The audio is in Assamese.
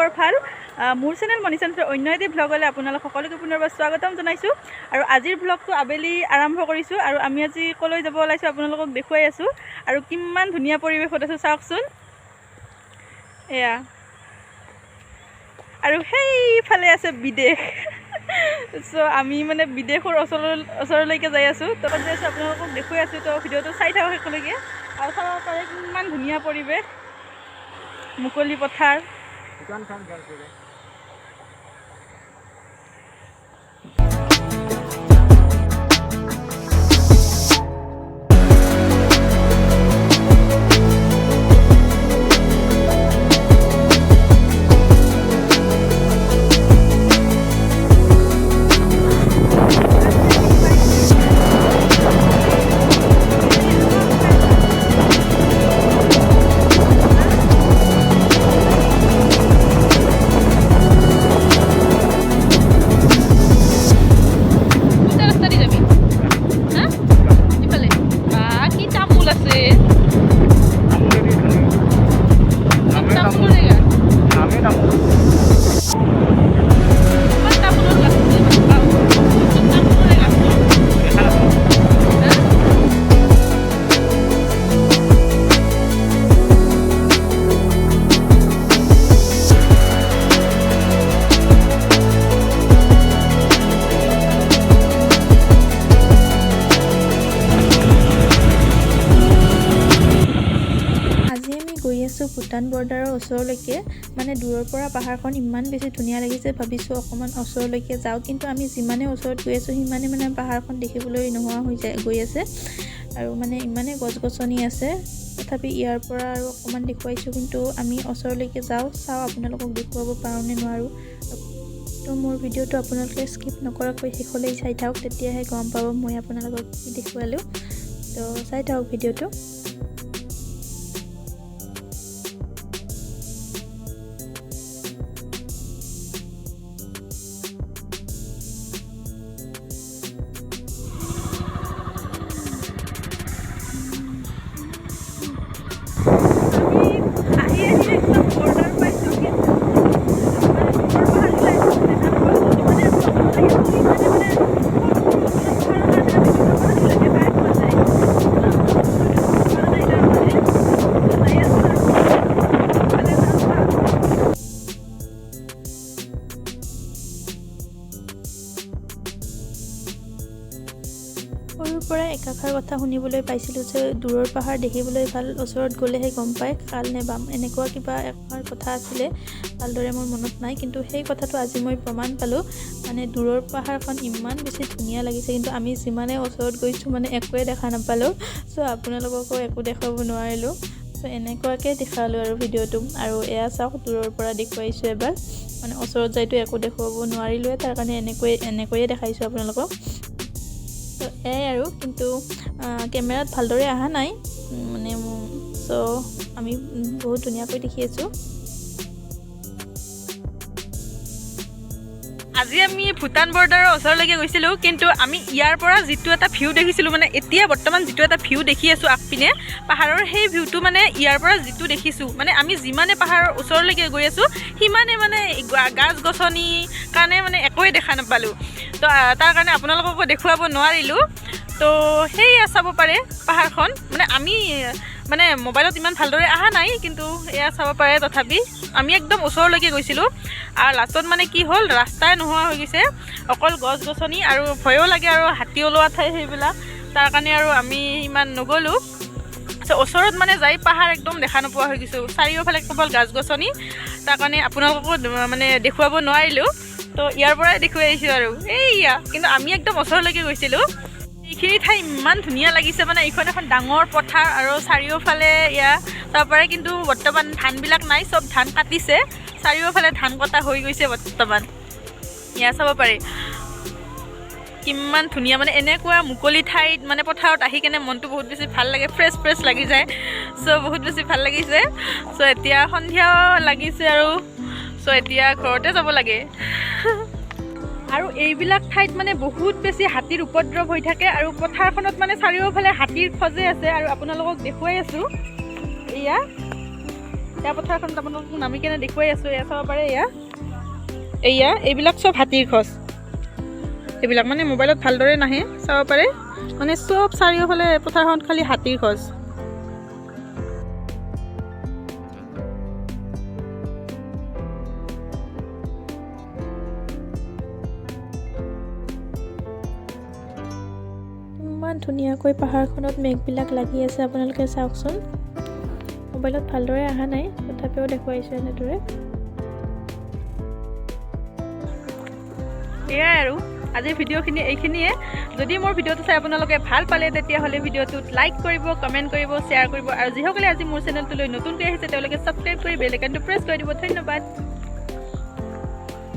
খবৰ ভাল মোৰ চেনেল মনিচান্সৰ অন্য এটি ব্লগলৈ আপোনালোক সকলোকে পুনৰবাৰ স্বাগতম জনাইছোঁ আৰু আজিৰ ব্লগটো আবেলি আৰম্ভ কৰিছোঁ আৰু আমি আজি কলৈ যাব ওলাইছোঁ আপোনালোকক দেখুৱাই আছোঁ আৰু কিমান ধুনীয়া পৰিৱেশত আছোঁ চাওকচোন এয়া আৰু সেইফালে আছে বিদেশ সো আমি মানে বিদেশৰ ওচৰলৈকে যাই আছোঁ তো যাই আছোঁ আপোনালোকক দেখুৱাই আছোঁ তো ভিডিঅ'টো চাই থাকক শেষলৈকে আৰু চাব পাৰে কিমান ধুনীয়া পৰিৱেশ মুকলি পথাৰ ভূটান বৰ্ডাৰৰ ওচৰলৈকে মানে দূৰৰ পৰা পাহাৰখন ইমান বেছি ধুনীয়া লাগিছে ভাবিছোঁ অকণমান ওচৰলৈকে যাওঁ কিন্তু আমি যিমানে ওচৰত গৈ আছোঁ সিমানে মানে পাহাৰখন দেখিবলৈ নোহোৱা হৈ গৈ আছে আৰু মানে ইমানে গছ-গছনি আছে তথাপি ইয়াৰ পৰা আৰু অকণমান দেখুৱাইছোঁ কিন্তু আমি ওচৰলৈকে চাওঁ আপোনালোকক দেখুৱাব পাৰোঁ নে নোৱাৰোঁ তো মোৰ ভিডিঅ'টো আপোনালোকে স্কিপ নকৰাকৈ শেষলৈ চাই থাকক তেতিয়াহে গম পাব মই আপোনালোকক কি দেখুৱালোঁ তো চাই থাকক ভিডিঅ'টো সৰুৰ পৰা একাষাৰ কথা শুনিবলৈ পাইছিলোঁ যে দূৰৰ পাহাৰ দেখিবলৈ ভাল ওচৰত গ'লেহে গম পায় কাল নে বাম এনেকুৱা কিবা এষাৰ কথা আছিলে ভালদৰে মোৰ মনত নাই কিন্তু সেই কথাটো আজি মই প্ৰমাণ পালোঁ মানে দূৰৰ পাহাৰখন ইমান বেছি ধুনীয়া লাগিছে কিন্তু আমি যিমানে ওচৰত গৈছোঁ মানে একোৱে দেখা নাপালোঁ চ' আপোনালোককো একো দেখুৱাব নোৱাৰিলোঁ চ' এনেকুৱাকৈ দেখালোঁ আৰু ভিডিঅ'টো আৰু এয়া চাওক দূৰৰ পৰা দেখুৱাইছোঁ এবাৰ মানে ওচৰত যাইতো একো দেখুৱাব নোৱাৰিলোৱে তাৰ কাৰণে এনেকৈয়ে দেখাইছোঁ আপোনালোকক তো এয়াই আৰু কিন্তু কেমেৰাত ভালদৰে অহা নাই মানে চ' আমি বহুত ধুনীয়াকৈ দেখি আছোঁ আজি আমি ভূটান বৰ্ডাৰৰ ওচৰলৈকে গৈছিলোঁ কিন্তু আমি ইয়াৰ পৰা যিটো এটা ভিউ দেখিছিলোঁ মানে এতিয়া বৰ্তমান যিটো এটা ভিউ দেখি আছোঁ আগপিনে পাহাৰৰ সেই ভিউটো মানে ইয়াৰ পৰা যিটো দেখিছোঁ মানে আমি যিমানে পাহাৰৰ ওচৰলৈকে গৈ আছোঁ সিমানে মানে গছ-গছনি কাৰণে মানে একোৱে দেখা নাপালোঁ তো তাৰ কাৰণে আপোনালোককো দেখুৱাব নোৱাৰিলোঁ তো সেয়া চাব পাৰে পাহাৰখন মানে আমি মানে মোবাইলত ইমান ভালদৰে অহা নাই কিন্তু এয়া চাব পাৰে তথাপি আমি একদম ওচৰলৈকে গৈছিলোঁ আৰু লাষ্টত মানে কি হ'ল ৰাস্তাই নোহোৱা হৈ গৈছে অকল গছ-গছনি আৰু ভয়ো লাগে আৰু হাতী ওলোৱা ঠাই সেইবিলাক তাৰ কাৰণে আৰু আমি ইমান নগ'লোঁ ওচৰত মানে যাই পাহাৰ একদম দেখা নোপোৱা হৈ গৈছোঁ চাৰিওফালে কেৱল গছ-গছনি তাৰ কাৰণে আপোনালোককো মানে দেখুৱাব নোৱাৰিলোঁ তো ইয়াৰ পৰাই দেখুৱাই আহিছোঁ আৰু এইয়া কিন্তু আমি একদম ওচৰলৈকে গৈছিলোঁ এইখিনি ঠাই ইমান ধুনীয়া লাগিছে মানে এইখন এখন ডাঙৰ পথাৰ আৰু চাৰিওফালে তাৰ পৰাই কিন্তু বৰ্তমান ধানবিলাক নাই চব ধান কাটিছে চাৰিওফালে ধান কটা হৈ গৈছে বৰ্তমান চাব পাৰে কিমান ধুনীয়া মানে এনেকুৱা মুকলি ঠাইত মানে পথাৰত আহি কেনে মনটো বহুত বেছি ভাল লাগে ফ্ৰেছ লাগি যায় চ' বহুত বেছি ভাল লাগিছে চ' এতিয়া সন্ধিয়াও লাগিছে আৰু চ' এতিয়া ঘৰতে যাব লাগে আৰু এইবিলাক ঠাইত মানে বহুত বেছি হাতীৰ উপদ্ৰৱ হৈ থাকে আৰু পথাৰখনত মানে চাৰিওফালে হাতীৰ খজে আছে আৰু আপোনালোকক দেখুৱাই আছোঁ এয়া এয়া পথাৰখন আপোনালোকক নামি কেনে দেখুৱাই আছোঁ। এয়া চাব পাৰে, এয়া এইবিলাক চব হাতীৰ খোজ। এইবিলাক মানে মোবাইলত ভালদৰে নাহে, চাব পাৰে মানে চব চাৰিওফালে পথাৰখন খালি হাতীৰ খোজ। ইমান ধুনীয়াকৈ পাহাৰখনত মেঘবিলাক লাগি আছে, আপোনালোকে চাওকচোন। মোবাইলত ভালদৰে অহা নাই, তথাপিও দেখুৱাইছোঁ এনেদৰে। এয়াই আৰু আজিৰ ভিডিঅ'খিনি এইখিনিয়ে। যদি মোৰ ভিডিঅ'টো চাই আপোনালোকে ভাল পালে তেতিয়াহ'লে ভিডিঅ'টোত লাইক কৰিব, কমেণ্ট কৰিব, শ্বেয়াৰ কৰিব, আৰু যিসকলে আজি মোৰ চেনেলটোলৈ নতুনকৈ আহিছে তেওঁলোকে ছাবস্ক্ৰাইব কৰি বেল আইকনটো প্ৰেছ কৰি দিব। ধন্যবাদ।